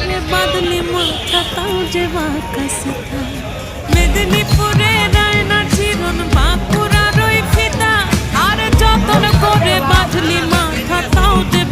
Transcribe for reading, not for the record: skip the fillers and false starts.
আরে বাদলি মাথা তাও যে বাঁকাসিতা মেদিনীপুরে রায়না চিরন বাঁকুড়ার ওই ফিতা আরে যতন করে বাঁধলি মাথা তাও যে